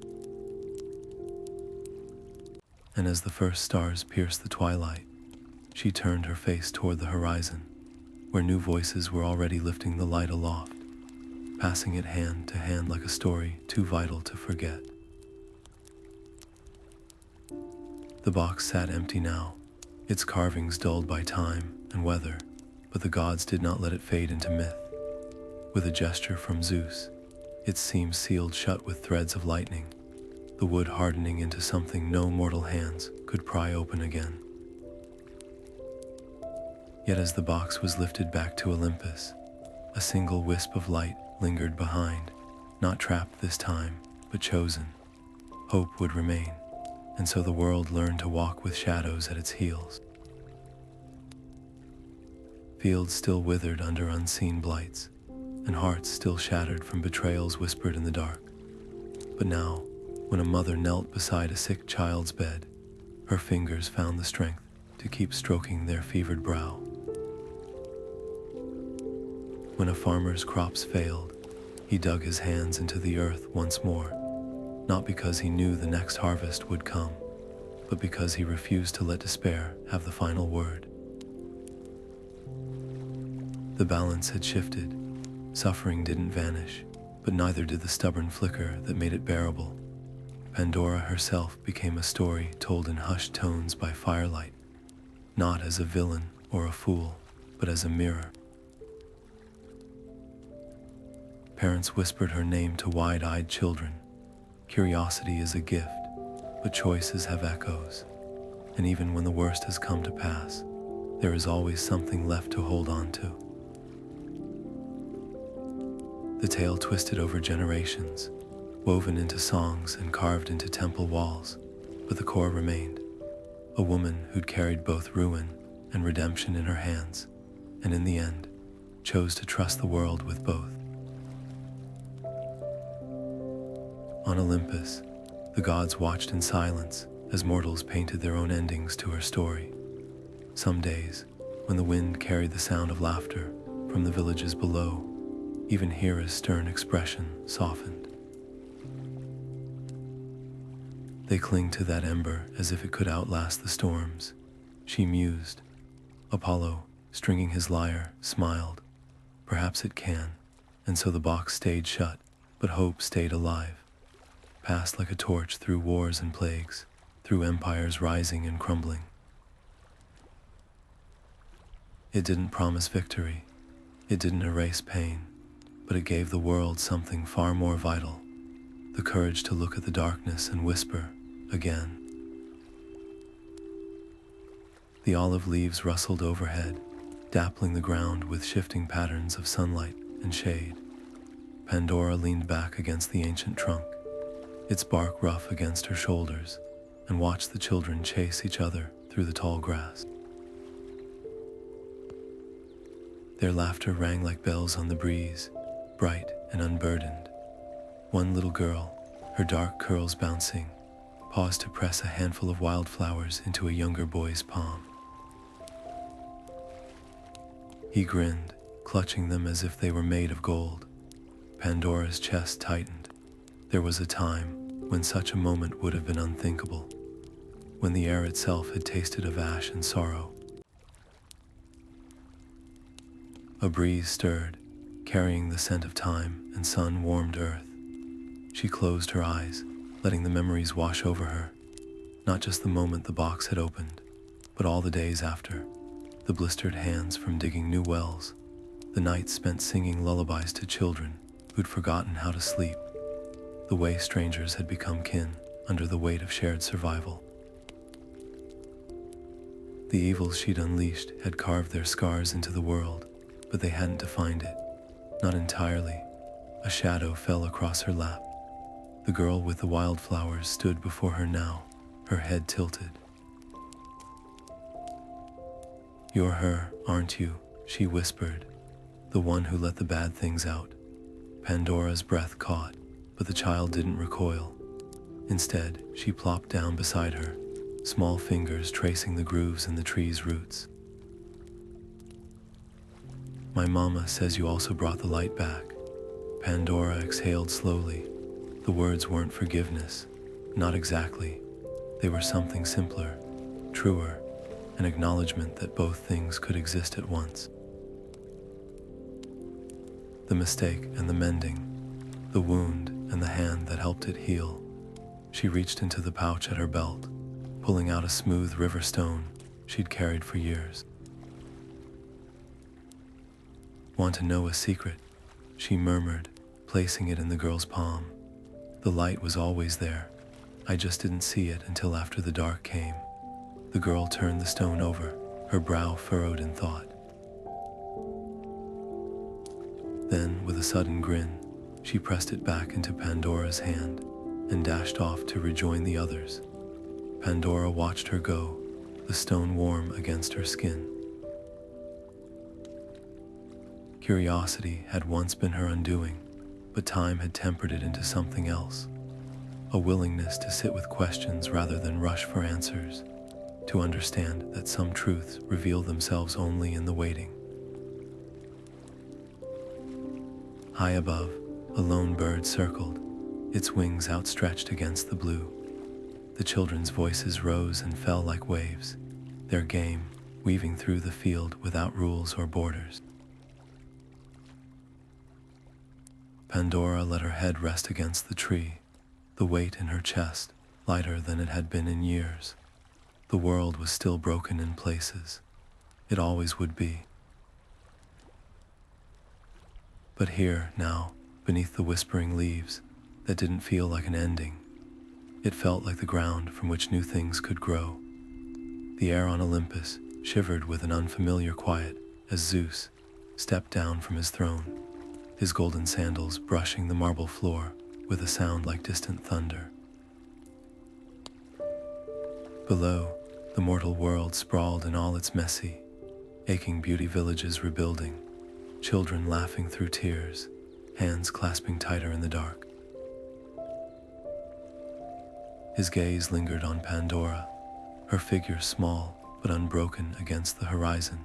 And as the first stars pierced the twilight, she turned her face toward the horizon, where new voices were already lifting the light aloft, passing it hand to hand like a story too vital to forget. The box sat empty now, its carvings dulled by time and weather, but the gods did not let it fade into myth. With a gesture from Zeus, its seams sealed shut with threads of lightning, the wood hardening into something no mortal hands could pry open again. Yet as the box was lifted back to Olympus, a single wisp of light lingered behind, not trapped this time, but chosen. Hope would remain, and so the world learned to walk with shadows at its heels. Fields still withered under unseen blights, and hearts still shattered from betrayals whispered in the dark. But now, when a mother knelt beside a sick child's bed, her fingers found the strength to keep stroking their fevered brow. When a farmer's crops failed, he dug his hands into the earth once more, not because he knew the next harvest would come, but because he refused to let despair have the final word. The balance had shifted. Suffering didn't vanish, but neither did the stubborn flicker that made it bearable. Pandora herself became a story told in hushed tones by firelight, not as a villain or a fool, but as a mirror. Parents whispered her name to wide-eyed children. Curiosity is a gift, but choices have echoes, and even when the worst has come to pass, there is always something left to hold on to. The tale twisted over generations, woven into songs and carved into temple walls, but the core remained. A woman who'd carried both ruin and redemption in her hands, and in the end, chose to trust the world with both. On Olympus, the gods watched in silence as mortals painted their own endings to her story. Some days, when the wind carried the sound of laughter from the villages below, even Hera's stern expression softened. They cling to that ember as if it could outlast the storms. She mused. Apollo, stringing his lyre, smiled. Perhaps it can, and so the box stayed shut, but hope stayed alive. Passed like a torch through wars and plagues, through empires rising and crumbling. It didn't promise victory, it didn't erase pain, but it gave the world something far more vital, the courage to look at the darkness and whisper, again. The olive leaves rustled overhead, dappling the ground with shifting patterns of sunlight and shade. Pandora leaned back against the ancient trunk, its bark rough against her shoulders, and watched the children chase each other through the tall grass. Their laughter rang like bells on the breeze, bright and unburdened. One little girl, her dark curls bouncing, paused to press a handful of wildflowers into a younger boy's palm. He grinned, clutching them as if they were made of gold. Pandora's chest tightened. There was a time when such a moment would have been unthinkable, when the air itself had tasted of ash and sorrow. A breeze stirred, carrying the scent of time and sun-warmed earth. She closed her eyes, letting the memories wash over her, not just the moment the box had opened, but all the days after, the blistered hands from digging new wells, the nights spent singing lullabies to children who'd forgotten how to sleep, the way strangers had become kin under the weight of shared survival. The evils she'd unleashed had carved their scars into the world, but they hadn't defined it. Not entirely. A shadow fell across her lap. The girl with the wildflowers stood before her now, her head tilted. "You're her, aren't you?" she whispered. "The one who let the bad things out." Pandora's breath caught, but the child didn't recoil. Instead, she plopped down beside her, small fingers tracing the grooves in the tree's roots. "My mama says you also brought the light back." Pandora exhaled slowly. The words weren't forgiveness. Not exactly. They were something simpler, truer, an acknowledgement that both things could exist at once. The mistake and the mending, the wound and the hand that helped it heal. She reached into the pouch at her belt, pulling out a smooth river stone she'd carried for years. "Want to know a secret?" she murmured, placing it in the girl's palm. The light was always there. I just didn't see it until after the dark came. The girl turned the stone over, her brow furrowed in thought. Then, with a sudden grin, she pressed it back into Pandora's hand and dashed off to rejoin the others. Pandora watched her go, the stone warm against her skin. Curiosity had once been her undoing, but time had tempered it into something else. A willingness to sit with questions rather than rush for answers, to understand that some truths reveal themselves only in the waiting. High above, a lone bird circled, its wings outstretched against the blue. The children's voices rose and fell like waves, their game weaving through the field without rules or borders. Pandora let her head rest against the tree, the weight in her chest lighter than it had been in years. The world was still broken in places. It always would be. But here, now, beneath the whispering leaves, that didn't feel like an ending. It felt like the ground from which new things could grow. The air on Olympus shivered with an unfamiliar quiet as Zeus stepped down from his throne, his golden sandals brushing the marble floor with a sound like distant thunder. Below, the mortal world sprawled in all its messy, aching beauty villages rebuilding, children laughing through tears, hands clasping tighter in the dark. His gaze lingered on Pandora, her figure small but unbroken against the horizon,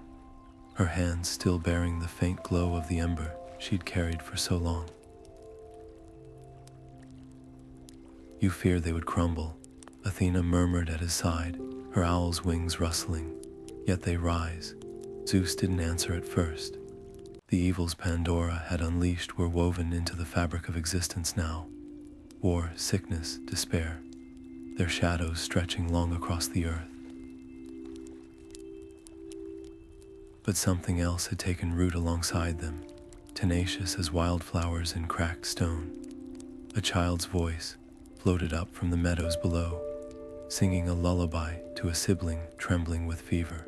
her hands still bearing the faint glow of the ember she'd carried for so long. "You fear they would crumble," Athena murmured at his side, her owl's wings rustling. "Yet they rise." Zeus didn't answer at first. The evils Pandora had unleashed were woven into the fabric of existence now. War, sickness, despair, their shadows stretching long across the earth. But something else had taken root alongside them, tenacious as wildflowers in cracked stone. A child's voice floated up from the meadows below, singing a lullaby to a sibling trembling with fever.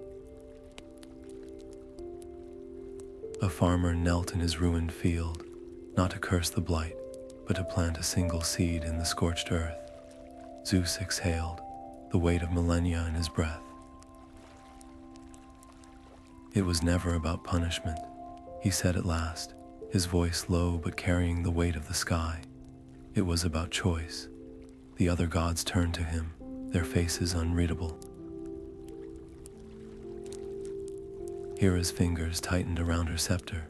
A farmer knelt in his ruined field, not to curse the blight, but to plant a single seed in the scorched earth. Zeus exhaled, the weight of millennia in his breath. "It was never about punishment," he said at last, his voice low but carrying the weight of the sky. "It was about choice." The other gods turned to him, their faces unreadable. Hera's fingers tightened around her scepter,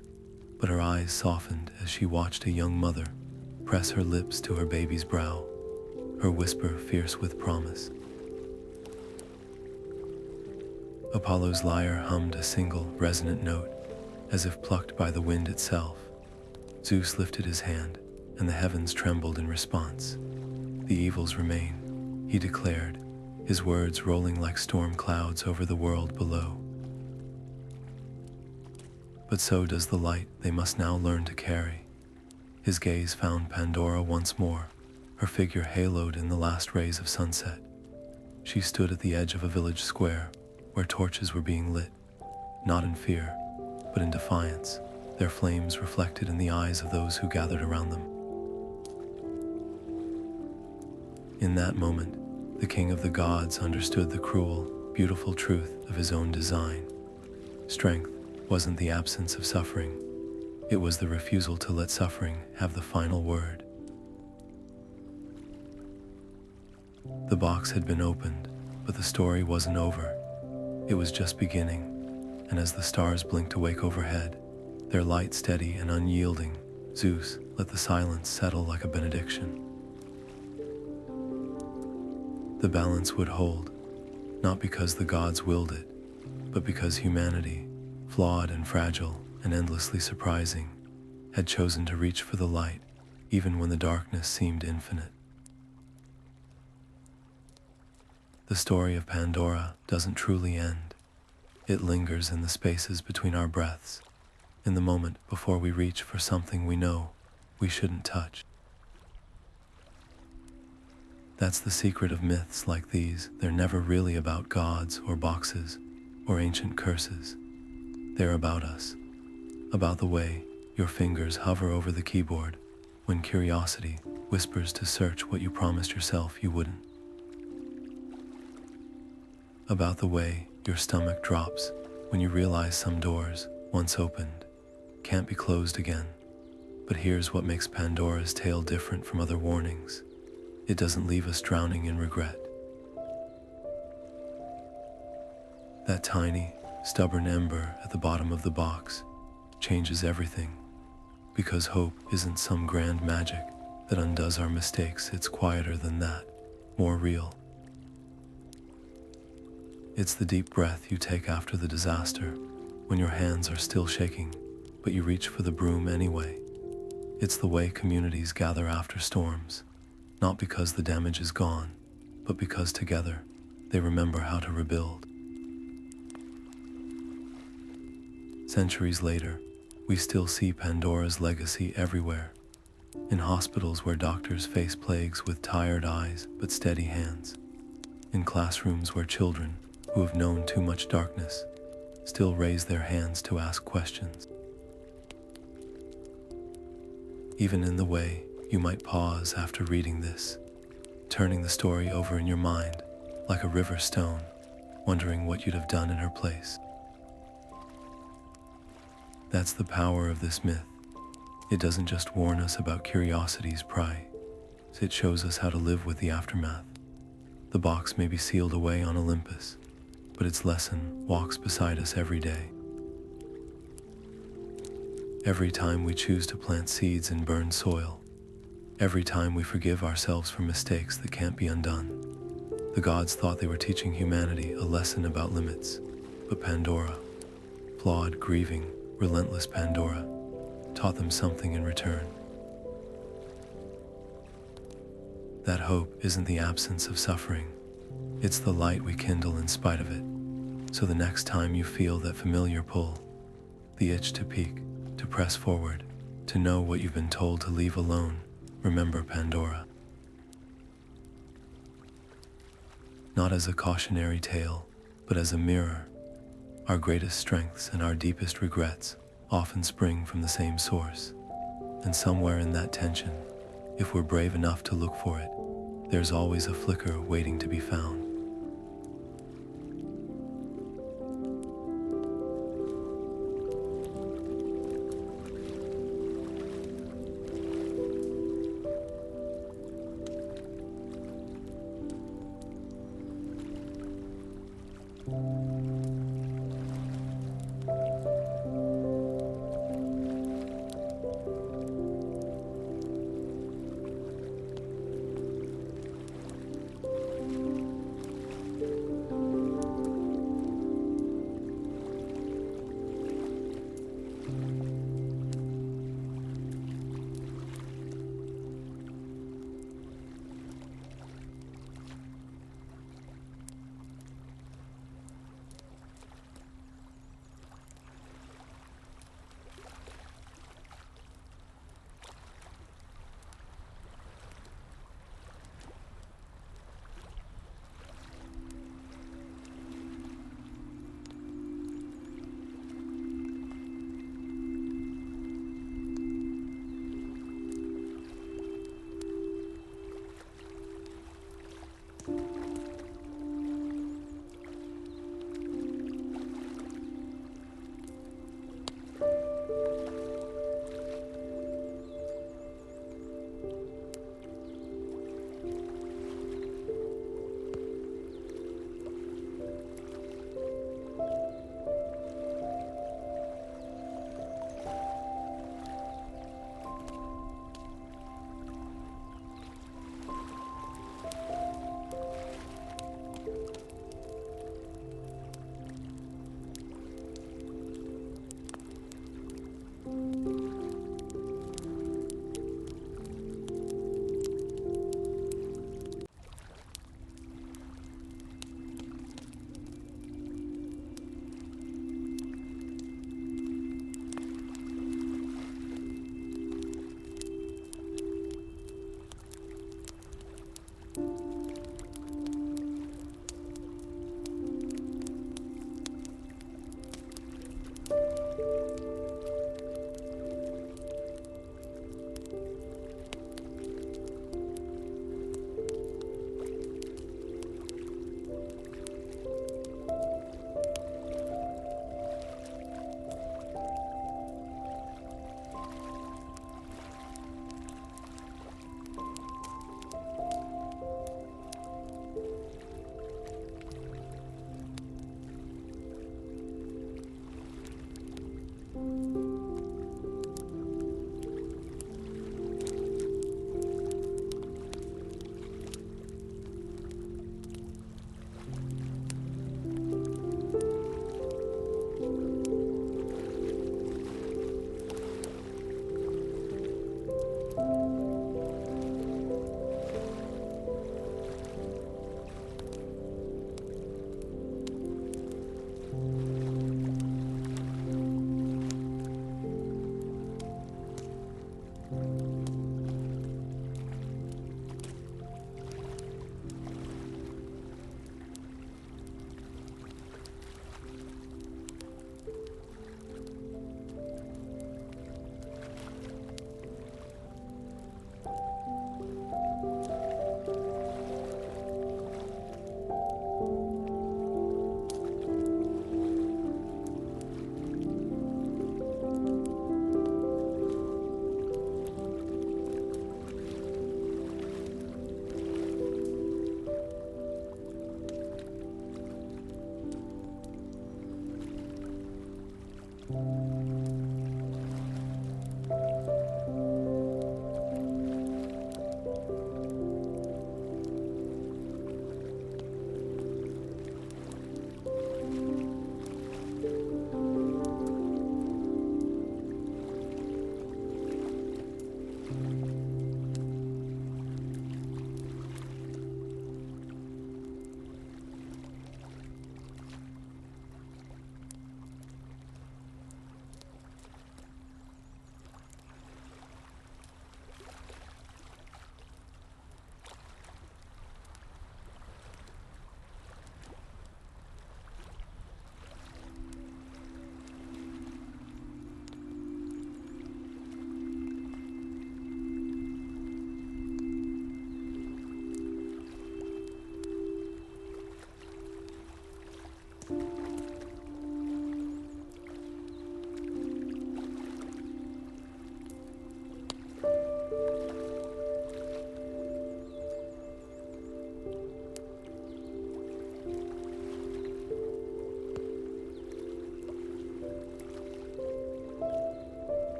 but her eyes softened as she watched a young mother press her lips to her baby's brow, her whisper fierce with promise. Apollo's lyre hummed a single resonant note, as if plucked by the wind itself. Zeus lifted his hand, and the heavens trembled in response. "The evils remain," he declared, his words rolling like storm clouds over the world below. "But so does the light they must now learn to carry." His gaze found Pandora once more, her figure haloed in the last rays of sunset. She stood at the edge of a village square, where torches were being lit, not in fear, but in defiance, their flames reflected in the eyes of those who gathered around them. In that moment, the king of the gods understood the cruel, beautiful truth of his own design. Strength wasn't the absence of suffering, it was the refusal to let suffering have the final word. The box had been opened, but the story wasn't over. It was just beginning, and as the stars blinked awake overhead, their light steady and unyielding, Zeus let the silence settle like a benediction. The balance would hold, not because the gods willed it, but because humanity, flawed and fragile and endlessly surprising, had chosen to reach for the light, even when the darkness seemed infinite. The story of Pandora doesn't truly end. It lingers in the spaces between our breaths, in the moment before we reach for something we know we shouldn't touch. That's the secret of myths like these. They're never really about gods or boxes or ancient curses. They're about us, about the way your fingers hover over the keyboard when curiosity whispers to search what you promised yourself you wouldn't. About the way your stomach drops when you realize some doors, once opened, can't be closed again. But here's what makes Pandora's tale different from other warnings. It doesn't leave us drowning in regret. That tiny, stubborn ember at the bottom of the box changes everything. Because hope isn't some grand magic that undoes our mistakes. It's quieter than that, more real. It's the deep breath you take after the disaster, when your hands are still shaking, but you reach for the broom anyway. It's the way communities gather after storms, not because the damage is gone, but because together they remember how to rebuild. Centuries later, we still see Pandora's legacy everywhere. In hospitals where doctors face plagues with tired eyes but steady hands. In classrooms where children who have known too much darkness still raise their hands to ask questions. Even in the way you might pause after reading this, turning the story over in your mind like a river stone, wondering what you'd have done in her place. That's the power of this myth. It doesn't just warn us about curiosity's prey, it shows us how to live with the aftermath. The box may be sealed away on Olympus, but its lesson walks beside us every day. Every time we choose to plant seeds in burned soil, every time we forgive ourselves for mistakes that can't be undone. The gods thought they were teaching humanity a lesson about limits, but Pandora, flawed, grieving, relentless Pandora, taught them something in return. That hope isn't the absence of suffering, it's the light we kindle in spite of it. So the next time you feel that familiar pull, the itch to peek, to press forward, to know what you've been told to leave alone, remember Pandora. Not as a cautionary tale, but as a mirror. Our greatest strengths and our deepest regrets often spring from the same source. And somewhere in that tension, if we're brave enough to look for it, there's always a flicker waiting to be found.